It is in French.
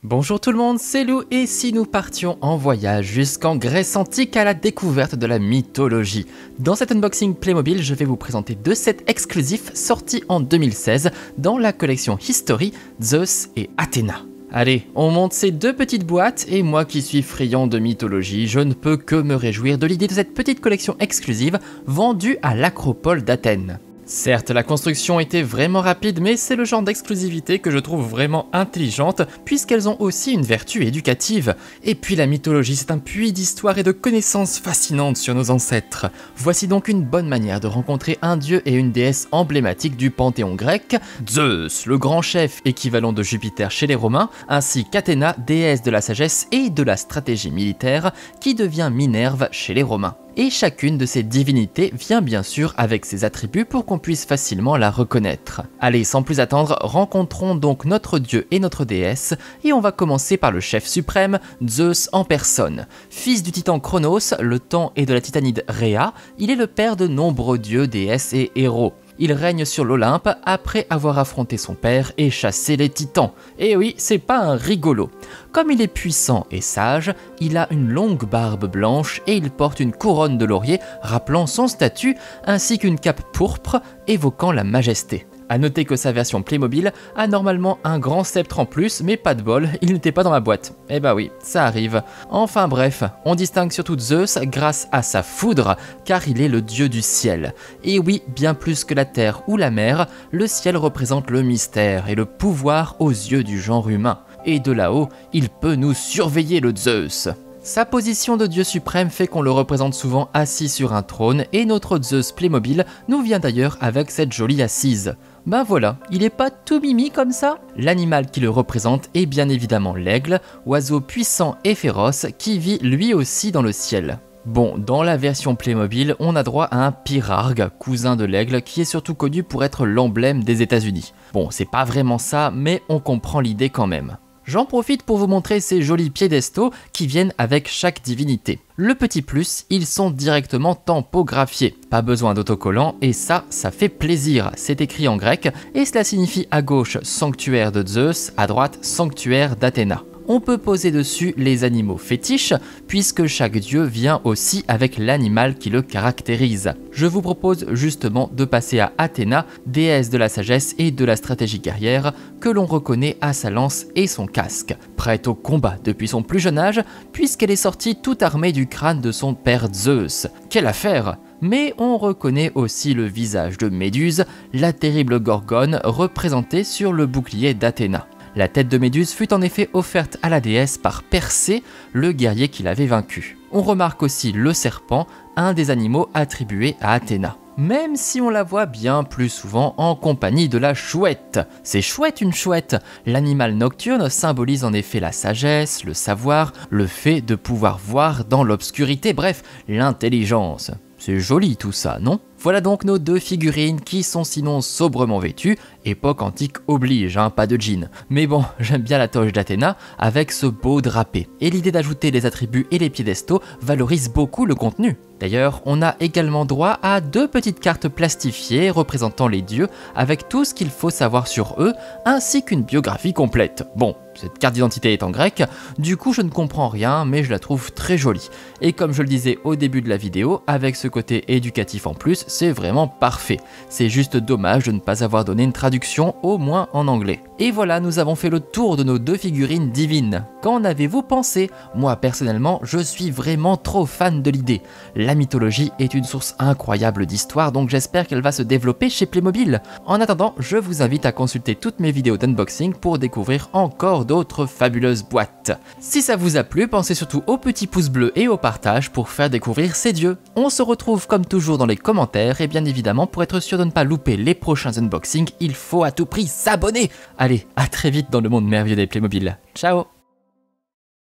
Bonjour tout le monde, c'est Lou et si nous partions en voyage jusqu'en Grèce antique à la découverte de la mythologie. Dans cet unboxing Playmobil, je vais vous présenter deux sets exclusifs sortis en 2016 dans la collection History, Zeus et Athéna. Allez, on monte ces deux petites boîtes et moi qui suis friand de mythologie, je ne peux que me réjouir de l'idée de cette petite collection exclusive vendue à l'Acropole d'Athènes. Certes, la construction était vraiment rapide, mais c'est le genre d'exclusivité que je trouve vraiment intelligente, puisqu'elles ont aussi une vertu éducative. Et puis la mythologie, c'est un puits d'histoire et de connaissances fascinantes sur nos ancêtres. Voici donc une bonne manière de rencontrer un dieu et une déesse emblématiques du panthéon grec, Zeus, le grand chef équivalent de Jupiter chez les Romains, ainsi qu'Athéna, déesse de la sagesse et de la stratégie militaire, qui devient Minerve chez les Romains. Et chacune de ces divinités vient bien sûr avec ses attributs pour qu'on puisse facilement la reconnaître. Allez, sans plus attendre, rencontrons donc notre dieu et notre déesse, et on va commencer par le chef suprême, Zeus en personne. Fils du titan Chronos, le temps et de la titanide Rhea, il est le père de nombreux dieux, déesses et héros. Il règne sur l'Olympe après avoir affronté son père et chassé les titans. Et oui, c'est pas un rigolo. Comme il est puissant et sage, il a une longue barbe blanche et il porte une couronne de laurier rappelant son statut, ainsi qu'une cape pourpre évoquant la majesté. A noter que sa version Playmobil a normalement un grand sceptre en plus, mais pas de bol, il n'était pas dans ma boîte. Eh bah oui, ça arrive. Enfin bref, on distingue surtout Zeus grâce à sa foudre, car il est le dieu du ciel. Et oui, bien plus que la terre ou la mer, le ciel représente le mystère et le pouvoir aux yeux du genre humain. Et de là-haut, il peut nous surveiller le Zeus. Sa position de dieu suprême fait qu'on le représente souvent assis sur un trône et notre Zeus Playmobil nous vient d'ailleurs avec cette jolie assise. Ben voilà, il est pas tout mimi comme ça. L'animal qui le représente est bien évidemment l'aigle, oiseau puissant et féroce qui vit lui aussi dans le ciel. Bon, dans la version Playmobil, on a droit à un pyrargue, cousin de l'aigle, qui est surtout connu pour être l'emblème des États-Unis. Bon, c'est pas vraiment ça, mais on comprend l'idée quand même. J'en profite pour vous montrer ces jolis piédestaux qui viennent avec chaque divinité. Le petit plus, ils sont directement tampographiés. Pas besoin d'autocollant et ça fait plaisir. C'est écrit en grec et cela signifie à gauche sanctuaire de Zeus, à droite sanctuaire d'Athéna. On peut poser dessus les animaux fétiches, puisque chaque dieu vient aussi avec l'animal qui le caractérise. Je vous propose justement de passer à Athéna, déesse de la sagesse et de la stratégie guerrière, que l'on reconnaît à sa lance et son casque. Prête au combat depuis son plus jeune âge, puisqu'elle est sortie toute armée du crâne de son père Zeus. Quelle affaire! Mais on reconnaît aussi le visage de Méduse, la terrible gorgone représentée sur le bouclier d'Athéna. La tête de Méduse fut en effet offerte à la déesse par Persée, le guerrier qui l'avait vaincue. On remarque aussi le serpent, un des animaux attribués à Athéna. Même si on la voit bien plus souvent en compagnie de la chouette. C'est chouette une chouette. L'animal nocturne symbolise en effet la sagesse, le savoir, le fait de pouvoir voir dans l'obscurité, bref, l'intelligence. C'est joli tout ça, non ? Voilà donc nos deux figurines qui sont sinon sobrement vêtues, époque antique oblige, hein, pas de jean. Mais bon, j'aime bien la toge d'Athéna avec ce beau drapé. Et l'idée d'ajouter les attributs et les piédestaux valorise beaucoup le contenu. D'ailleurs, on a également droit à deux petites cartes plastifiées représentant les dieux avec tout ce qu'il faut savoir sur eux, ainsi qu'une biographie complète. Bon, cette carte d'identité est en grec, du coup je ne comprends rien, mais je la trouve très jolie. Et comme je le disais au début de la vidéo, avec ce côté éducatif en plus, c'est vraiment parfait. C'est juste dommage de ne pas avoir donné une traduction, au moins en anglais. Et voilà, nous avons fait le tour de nos deux figurines divines. Qu'en avez-vous pensé? Moi personnellement, je suis vraiment trop fan de l'idée. La mythologie est une source incroyable d'histoire, donc j'espère qu'elle va se développer chez Playmobil. En attendant, je vous invite à consulter toutes mes vidéos d'unboxing pour découvrir encore d'autres fabuleuses boîtes. Si ça vous a plu, pensez surtout au petit pouce bleu et au partage pour faire découvrir ces dieux. On se retrouve comme toujours dans les commentaires et bien évidemment pour être sûr de ne pas louper les prochains unboxings, il faut à tout prix s'abonner. Allez, à très vite dans le monde merveilleux des Playmobil. Ciao!